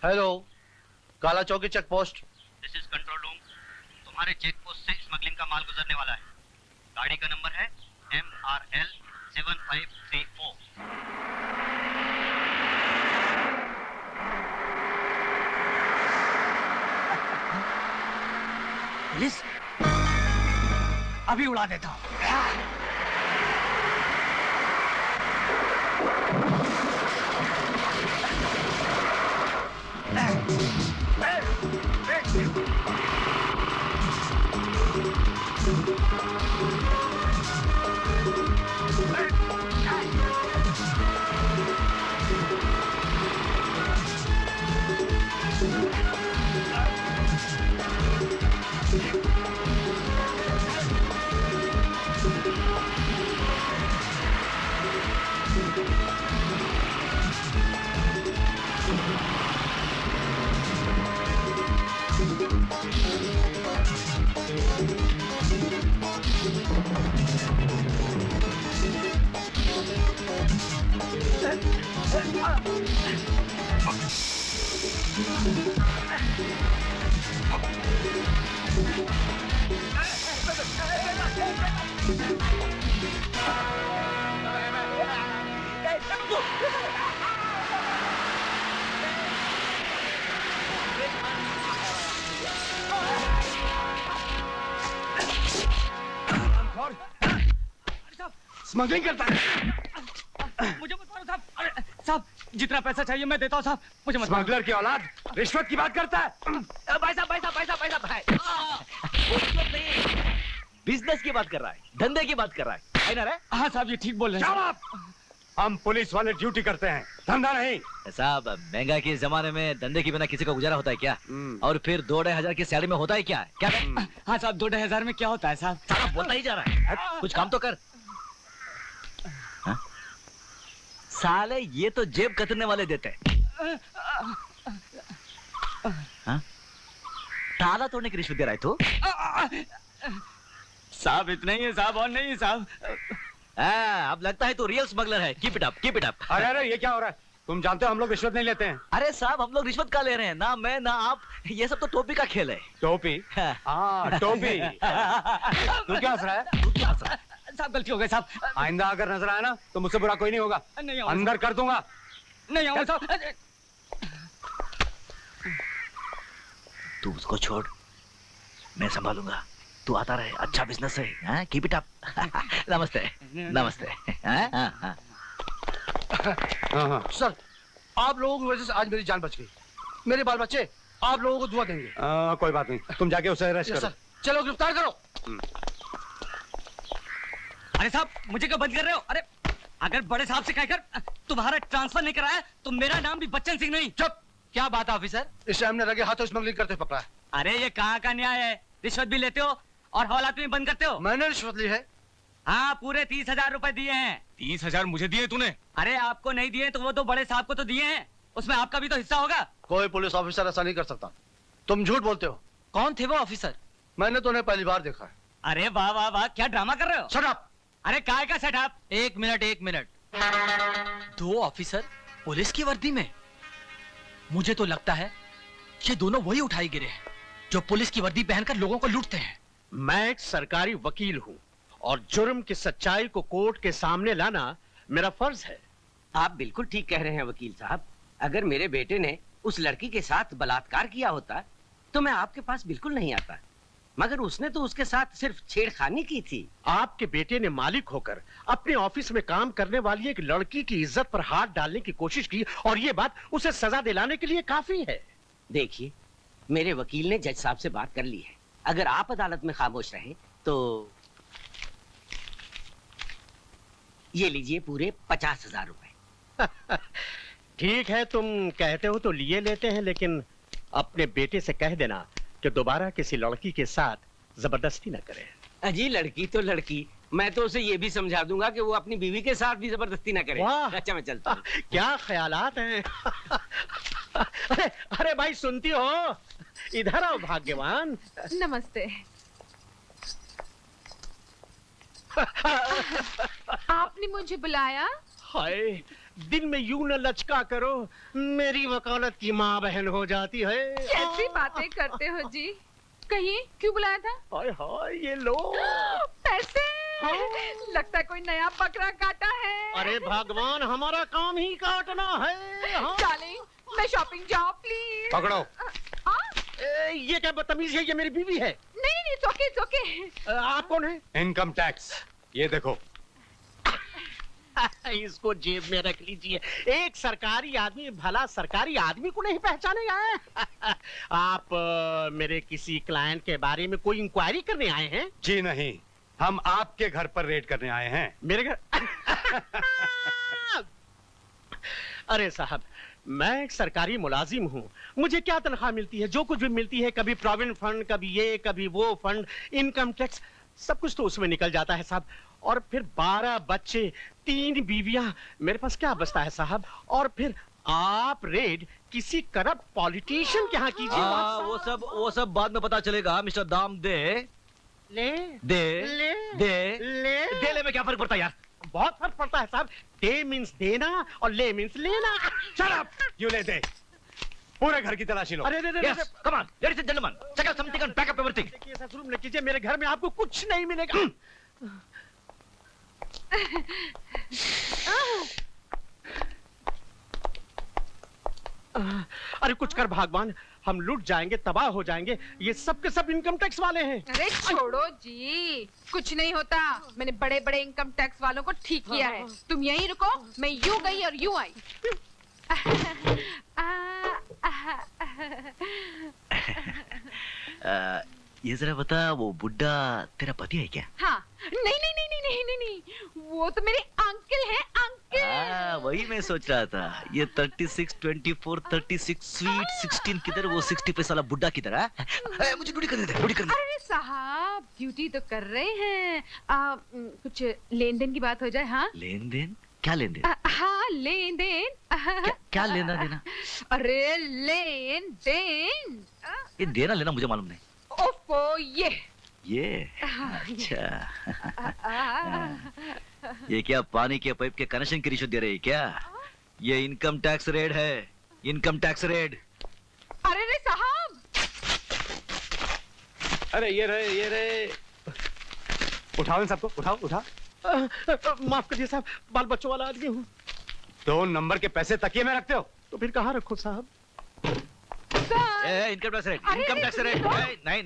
Hello, Kala Chowki check post. This is control room. तुम्हारे check post से smuggling का माल गुजरने वाला है। गाड़ी का नंबर है MRL 7534। पुलिस अभी उड़ा देता हूँ। स्मगलिंग करता है। मुझे मत मारो साहब। अरे साहब, जितना पैसा चाहिए मैं देता हूँ साहब, मुझे मत मारो। स्मगलर की औलाद रिश्वत की बात करता है। भाई साहब बिजनेस की बात कर रहा है, धंधे की बात कर रहा है ना रे? हाँ साहब, ये ठीक बोल रहे हैं। Shut up! हम पुलिस वाले ड्यूटी करते हैं, धंधा नहीं। साहब, महंगाई के जमाने में धंधे के बिना किसी का गुजारा होता है क्या? और फिर 2-2.5 की सैलरी में होता है क्या? क्या हाँ साहब, 2-2.5 में क्या होता है साहब? सारा बोलता ही जा रहा है। कुछ काम तो कर। हाँ? साले ये तो जेब कतरने वाले देते हैं। हाँ? ताला तोड़ने की रिश्वत दे रहा है तू? साहब इतना ही है साहब, और नहीं है साहब। अब लगता है तू रियल स्मगलर है। Keep it up, keep it up. अरे ये क्या हो रहा है? तुम जानते हो हम लोग रिश्वत नहीं लेते हैं। अरे साहब, हम लोग रिश्वत का ले रहे हैं ना, मैं ना आप। ये सब तो टोपी का खेल है। टोपी? हाँ टोपी। तू क्या हंस रहा है? साहब गलती हो गई साहब। आइंदा अगर नजर आया ना तो मुझसे बुरा कोई नहीं होगा। नहीं अंदर कर दूंगा। नहीं आऊंगा साहब। तू उसको छोड़, मैं संभालूंगा। तू आता रहे, अच्छा बिजनेस है। Keep it up. नमस्ते। नमस्ते। हाँ। सर, आप लोगों की वजह से आज मेरी जान बच गई। मेरे बाल बच्चे आप लोगों को दुआ देंगे। कोई बात नहीं, तुम जाके उसे अरेस्ट करो। सर, चलो गिरफ्तार करो। अरे साहब, मुझे क्या बंद कर रहे हो? अरे अगर बड़े साहब से कहकर तुम्हारा ट्रांसफर नहीं कराया तो मेरा नाम भी बच्चन सिंह नहीं। चुप। क्या बात है ऑफिसर? इस टाइम ने लगे हाथों स्मगलिंग करते पकड़ा है। अरे ये कहाँ का न्याय है? रिश्वत भी लेते हो और हवालात में बंद करते हो। मैंने रिश्वत ली है। हाँ, पूरे 30,000 रुपए दिए हैं। 30,000 मुझे दिए तूने? अरे आपको नहीं दिए तो वो तो बड़े साहब को तो दिए हैं, उसमें आपका भी तो हिस्सा होगा। कोई पुलिस ऑफिसर ऐसा नहीं कर सकता। तुम झूठ बोलते हो। कौन थे वो ऑफिसर? मैंने तो उन्हें पहली बार देखा है। अरे वाह वाह वाह, क्या ड्रामा कर रहे हो? Shut up. अरे काय का सेटअप? एक मिनट। 2 ऑफिसर पुलिस की वर्दी में? मुझे तो लगता है ये दोनों वही उठाई गिरे हैं जो पुलिस की वर्दी पहनकर लोगों को लूटते हैं। मैं एक सरकारी वकील हूँ और जुर्म की सच्चाई को कोर्ट के सामने लाना मेरा फर्ज है। आप बिल्कुल ठीक कह रहे हैं वकील साहब। अगर मेरे बेटे ने उस लड़की के साथ बलात्कार किया होता तो मैं आपके पास बिल्कुल नहीं आता, मगर उसने तो उसके साथ सिर्फ छेड़खानी की थी। आपके बेटे ने मालिक होकर अपने ऑफिस में काम करने वाली एक लड़की की इज्जत पर हाथ डालने की कोशिश की और ये बात उसे सजा दिलाने के लिए काफी है। देखिए, मेरे वकील ने जज साहब से बात कर ली है। अगर आप अदालत में खामोश रहे तो ये लीजिए पूरे 50,000 रुपए। ठीक है, तुम कहते हो तो लिए लेते हैं, लेकिन अपने बेटे से कह देना कि दोबारा किसी लड़की के साथ जबरदस्ती न करे। अजी लड़की तो लड़की, मैं तो उसे ये भी समझा दूंगा कि वो अपनी बीवी के साथ भी जबरदस्ती न करे। अच्छा मैं चलता हूँ। क्या ख्यालात हैं। अरे भाई सुनती हो? इधर आओ भाग्यवान। नमस्ते। आपने मुझे बुलाया? हाय, दिन में यूं न लचका करो, मेरी वकालत की माँ बहन हो जाती है। कैसी बातें करते हो जी? कहिए क्यों बुलाया था? हाय हाय, ये लो पैसे। हाँ। लगता है कोई नया बकरा काटा है। अरे भगवान, हमारा काम ही काटना है। हाँ। डार्लिंग, मैं शॉपिंग जाऊँ प्लीज। पकड़ो। ये क्या बदतमीजी है, ये मेरी बीवी है। नहीं नहीं, it's okay। आप कौन है? इनकम टैक्स, ये देखो। इसको जेब में रख लीजिए। एक सरकारी आदमी भला सरकारी आदमी को नहीं पहचानेगा। आप मेरे किसी क्लाइंट के बारे में कोई इंक्वायरी करने आए हैं? जी नहीं, हम आपके घर पर रेड करने आए हैं। मेरे घर? अरे साहब, मैं एक सरकारी मुलाजिम हूँ। मुझे क्या तनख्वाह मिलती है? जो कुछ भी मिलती है, कभी प्रोविडेंट फंड, कभी ये, कभी वो फंड, इनकम टैक्स, सब कुछ तो उसमें निकल जाता है साहब। और फिर 12 बच्चे, 3 बीवियां, मेरे पास क्या बचता है साहब? और फिर आप रेड किसी करप्ट पॉलिटिशियन के यहाँ कीजिए। वो सब बाद में पता चलेगा मिस्टर दाम दे। ले दे ले दे ले देले में क्या फर्क पड़ता है यार? बहुत फर्क पड़ता है साहब। दे मीन्स देना और ले मीन्स लेना। Shut up! You ले दे। पूरे घर की तलाशी लो। अरे Yes, come on, ladies and gentlemen, check out something and pack up everything. देखिए, ऐसा जुल्म न कीजिए, मेरे घर में आपको कुछ नहीं मिलेगा। अरे कुछ कर भगवान, हम लूट जाएंगे, तबाह हो जाएंगे। ये सब के सब इनकम टैक्स वाले हैं। अरे छोड़ो जी, कुछ नहीं होता। मैंने बड़े बड़े इनकम टैक्स वालों को ठीक किया है। तुम यहीं रुको, मैं यूं गई और यूं आई। ये जरा बता, वो बुड्ढा तेरा पति है क्या? हाँ, नहीं नहीं नहीं नहीं नहीं नहीं नहीं, वो तो मेरे अंकल हैं, अंकल। वही मैं सोच रहा था। ये 36, 24, 36, स्वीट 16 किधर, वो 60 पैसा वाला बुड्ढा किधर है? मुझे ड्यूटी करने दे, ड्यूटी करने दे। अरे साहब, ड्यूटी तो कर रहे हैं। कुछ लेन देन की बात हो जाए। हाँ, लेन देन? क्या लेन देन? हाँ, लेन देन। क्या लेना देना? अरे लेन देन। ये देना लेना मुझे मालूम नहीं। ओफो, ये अच्छा। ये क्या पानी के पाइप के कनेक्शन की रिश्वत दे रही है क्या? ये इनकम टैक्स रेड है, इनकम टैक्स रेड। अरे रे साहब, अरे ये रहे। उठाओ इन सबको, उठाओ। माफ करिए साहब, बाल बच्चों वाला आदमी हूँ। 2 नंबर के पैसे तकिए में रखते हो? तो फिर कहाँ रखो साहब? इनकम टैक्स रेड, अरे, इनकम टैक्स अरे, रेड। नहीं,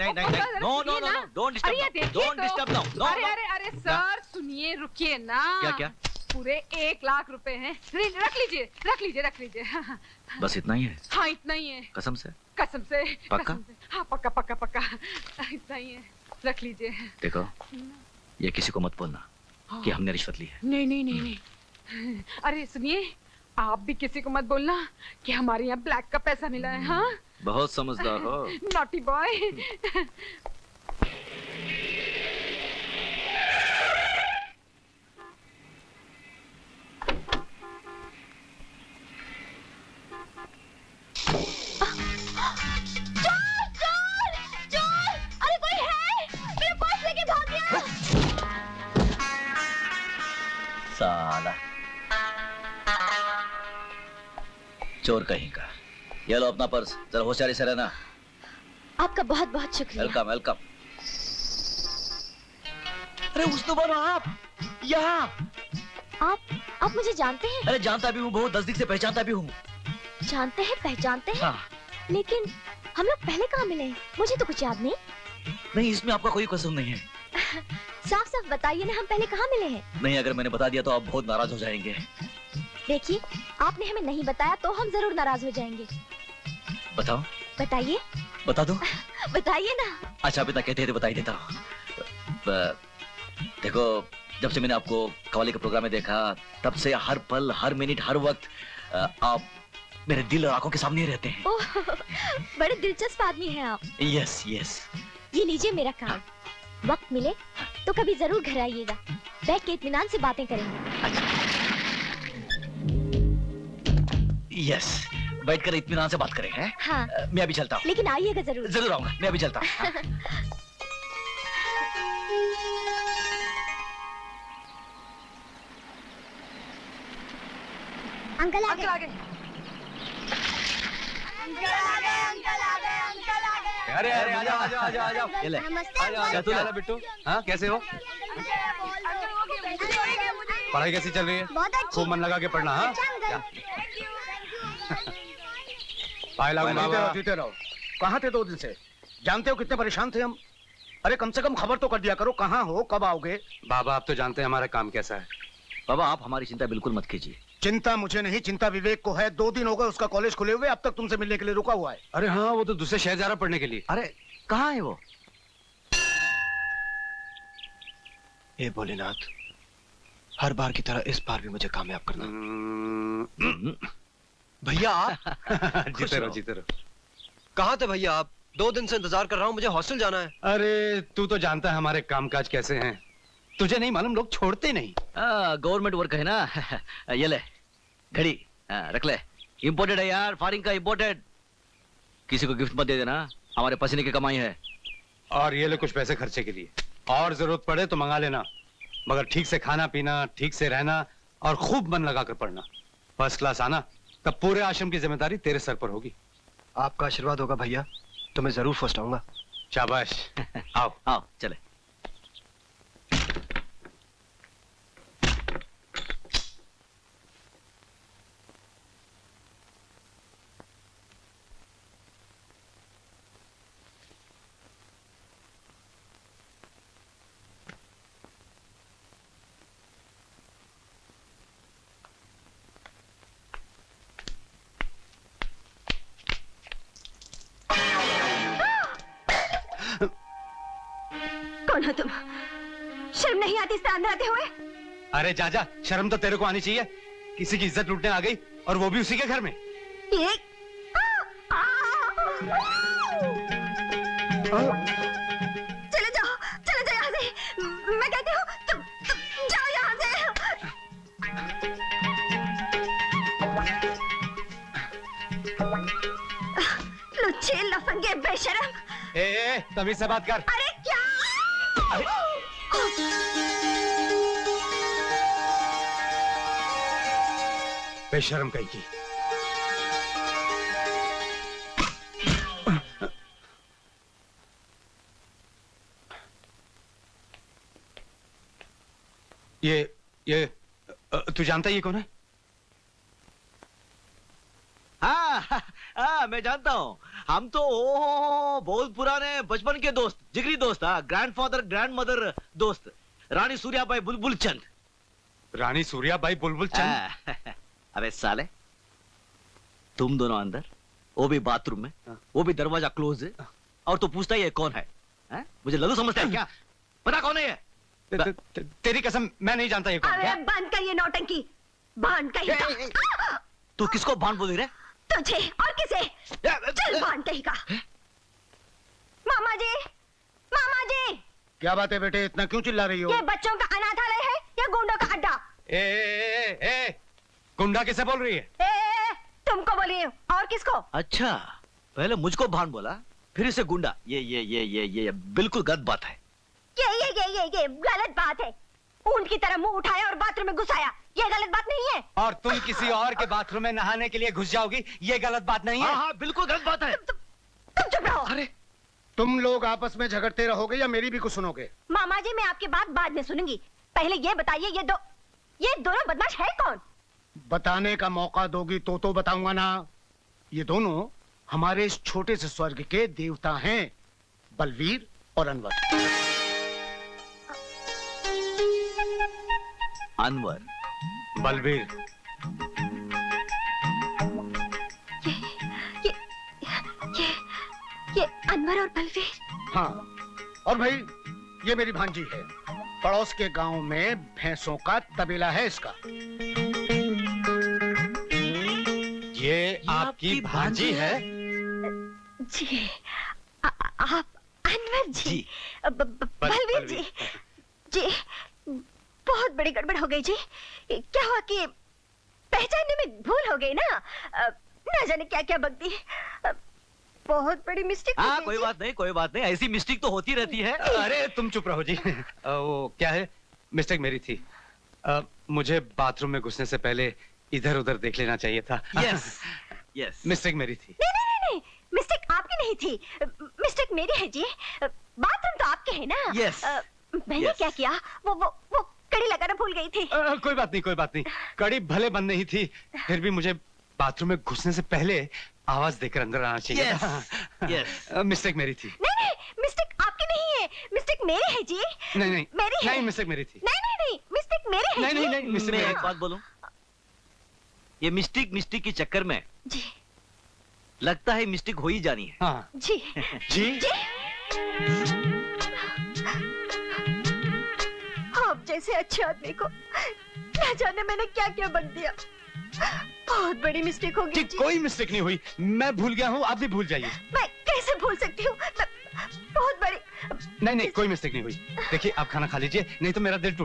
नो, डोंट डिस्टर्ब नाउ। अरे सर, सुनिए, रुकिए ना। क्या? पूरे 1 लाख रुपए हैं। रख लीजिए। बस इतना ही है? हाँ, इतना ही है। कसम से? कसम से। पक्का? कसम से। हाँ, पक्का। इतना ही है, रख लीजिए। देखो, ये किसी को मत बोलना कि हमने रिश्वत ली है। नहीं। अरे सुनिए, आप भी किसी को मत बोलना कि हमारे यहाँ ब्लैक का पैसा मिला है। हाँ, बहुत समझदार हो। Naughty boy. चोर! अरे कोई है? मेरा पर्स लेके भाग गया। साला चोर कहीं का। ये लो अपना पर्स, जरा होशियारी से रहना। आपका बहुत बहुत शुक्रिया। वेलकम। अरे उसने बोलो आप यहाँ। आप मुझे जानते हैं? अरे जानता भी हूँ, बहुत नजदीक से पहचानता भी हूँ। जानते हैं, पहचानते हैं। हाँ। लेकिन हम लोग पहले कहाँ मिले हैं? मुझे तो कुछ याद नहीं। नहीं, इसमें आपका कोई कसूर नहीं है। साफ साफ बताइए ना, हम पहले कहाँ मिले हैं? नहीं, अगर मैंने बता दिया तो आप बहुत नाराज हो जाएंगे। देखिए, आपने हमें नहीं बताया तो हम जरूर नाराज हो जाएंगे। बताओ। बताइए। बता दो। बताइए ना। अच्छा, पिता कहते हैं तो बता ही देता हूँ। देखो, जब से मैंने आपको कव्वाली के प्रोग्राम में देखा, तब से हर पल, हर मिनट, हर वक्त आप मेरे दिल और आंखों के सामने रहते हैं। ओह, बड़े दिलचस्प आदमी हैं आप। यस। ये लीजिए मेरा कार्ड। वक्त मिले तो कभी जरूर घर आइएगा। बैठ के इत्मीनान से बातें करेंगे। यस, बैठकर इत्मीनान से बात करेंगे। हाँ। मैं अभी चलता हूँ। लेकिन आइएगा जरूर। जरूर आऊंगा, मैं अभी चलता हूँ। अंकल आ अंकल गए। आ गए। अरे अरे आजा आजा आजा आजा। ये ले। नमस्ते आजा अंकल। आजा। क्या हाल है बिट्टू? हाँ कैसे हो? पढ़ाई कैसी चल रही है? बहुत अच्छी। खूब मन लगा के पढ़ना। हाँ अच्छा अंकल। पाए लागू बाबा। जीते रहो। कहाँ थे 2 दिन से? जानते हो कितने परेशान थे हम? अरे कम से कम खबर तो कर दिया करो, कहाँ हो, कब आओगे? बाबा आप तो जानते हैं हमारा काम कैसा है। बाबा आप हमारी चिंता बिल्कुल मत कीजिए। चिंता मुझे नहीं, चिंता विवेक को है। 2 दिन हो गए उसका कॉलेज खुले हुए, अब तक तुमसे मिलने के लिए रुका हुआ है। अरे हाँ वो तो दूसरे शहर जा रहा पढ़ने के लिए। अरे कहाँ है वो? हे भोलेनाथ, हर बार की तरह इस बार भी मुझे कामयाब करना। भैया आप जीते रहो जीते रहो। कहाँ थे भैया आप? 2 दिन से इंतजार कर रहा हूँ, मुझे हॉस्टल जाना है। अरे तू तो जानता है हमारे कामकाज कैसे हैं। तुझे नहीं मालूम, लोग छोड़ते नहीं। गवर्नमेंट वर्क है ना। ये ले घड़ी, रख ले। इम्पोर्टेड है यार, फॉरेन का इम्पोर्टेड। किसी को गिफ्ट मत दे देना, हमारे पसीने की कमाई है। और ये ले कुछ पैसे खर्चे के लिए, और जरूरत पड़े तो मंगा लेना। मगर ठीक से खाना पीना, ठीक से रहना और खूब मन लगा कर पढ़ना। फर्स्ट क्लास आना, तब पूरे आश्रम की जिम्मेदारी तेरे सर पर होगी। आपका आशीर्वाद होगा भैया तो मैं जरूर फर्स्ट आऊंगा। शाबाश। आओ आओ चले। कौन हो तुम? शर्म नहीं आती इस तरह अंदर आते हुए? अरे जाजा, शर्म तो तेरे को आनी चाहिए। किसी की इज्जत लूटने आ गई और वो भी उसी के घर में। ये चले जाओ यहाँ से। मैं कहती हूँ तुम जाओ यहाँ से। लुच्चे लफंगे बेशरम। ए तमीज से बात कर। अरे क्या? बेशर्म कहीं की। ये तू जानता है ये कौन है? हाँ मैं जानता हूँ। हम तो बहुत पुराने बचपन के दोस्त, जिगरी दोस्त। ग्रैंडफादर ग्रैंडमदर दोस्त, रानी सूर्याबाई बुलबुल चंद। रानी सूर्याबाई बुलबुल चंद? अबे साले, तुम दोनों अंदर, वो भी बाथरूम में, वो भी दरवाजा क्लोज है, और तो पूछता ही है कौन है? मुझे लल्लू समझता है क्या? पता कौन है ये? तेरी कसम मैं नहीं जानता ये कौन है। अरे बंद कर ये नौटंकी, भान कहीं का। तू किसको भान बोल रही है? तुझे और किसे? चल भान कहीं का। मामा जी, मामा जी। क्या बात है बेटे, इतना क्यों चिल्ला रही हो? ये बच्चों का अनाथालय है या गुंडों का अड्डा? ए, गुंडा किसे बोल रही है? तुमको बोली और किसको? अच्छा, पहले मुझको भान बोला, फिर इसे गुंडा। ये बिल्कुल गलत बात है। ये गलत बात है। ऊंट की तरह मुंह उठाया और बाथरूम में घुसाया, ये गलत बात नहीं है। और तुम किसी और के बाथरूम में नहाने के लिए घुस जाओगी, ये गलत बात नहीं है। हाँ बिल्कुल गलत बात है। तुम चुप रहो। अरे तुम लोग आपस में झगड़ते रहोगे या मेरी भी कुछ सुनोगे? मामा जी मैं आपकी बात बाद में सुनूंगी, पहले ये बताइए ये दोनों बदमाश है कौन? बताने का मौका दोगी तो बताऊंगा ना। ये दोनों हमारे इस छोटे से स्वर्ग के देवता हैं, बलवीर और अनवर। अनवर, बलवीर। ये अनवर और बलवीर? हाँ, और भाई ये मेरी भांजी है। पड़ोस के गांव में भैंसों का तबेला है इसका। ये आपकी भांजी है? जी, आप अनवर जी, बलवीर जी। जी बहुत बड़ी गड़बड़ हो गई जी। क्या हुआ कि पहचानने में भूल हो गई ना जाने क्या क्या बक दी। बहुत बड़ी मिस्टेक। कोई बात नहीं, ऐसी मिस्टेक तो होती रहती है। अरे तुम चुप रहो जी। वो क्या है, मिस्टेक मेरी थी। मुझे बाथरूम में घुसने से पहले इधर उधर देख लेना चाहिए था। यस यस मिस्टेक मेरी थी। नहीं नहीं नहीं नहीं, मिस्टेक आपकी नहीं थी, मिस्टेक मेरी है जी। बाथरूम तो आपके है ना? Yes. मैंने Yes. क्या किया, वो कड़ी लगाना भूल गई थी। कोई बात नहीं, कोई बात नहीं। कड़ी भले बंद नहीं थी, फिर भी मुझे बाथरूम में घुसने से पहले आवाज देकर अंदर आना चाहिए Yes. था। Yes. मिस्टेक मेरी थी। नहीं नहीं, मिस्टेक आपकी नहीं है, मिस्टेक मेरी है जी। नहीं नहीं मेरी है। नहीं, मिस्टेक मेरी थी। नहीं नहीं नहीं, मिस्टेक मेरी है नहीं जी। नहीं नहीं, मिस्टेक मैं मेरी एक थी। बात बोलूं, ये मिस्टेक के चक्कर में जी लगता है मिस्टेक हो ही जानी है। हाँ जी जी। जी। आप जैसे अच्छे आदमी को न जाने मैंने क्या क्या बन दिया। बहुत बड़ी मिस्टेक हो गई जी कोई मिस्टेक नहीं हुई, मैं भूल गया हूँ, आप भी भूल जाइए। मैं कैसे भूल सकती हूँ, बहुत बड़ी। नहीं नहीं, कोई मिस्टेक नहीं हुई। देखिए आप खाना खा लीजिए, नहीं तो मेरा दिल टूट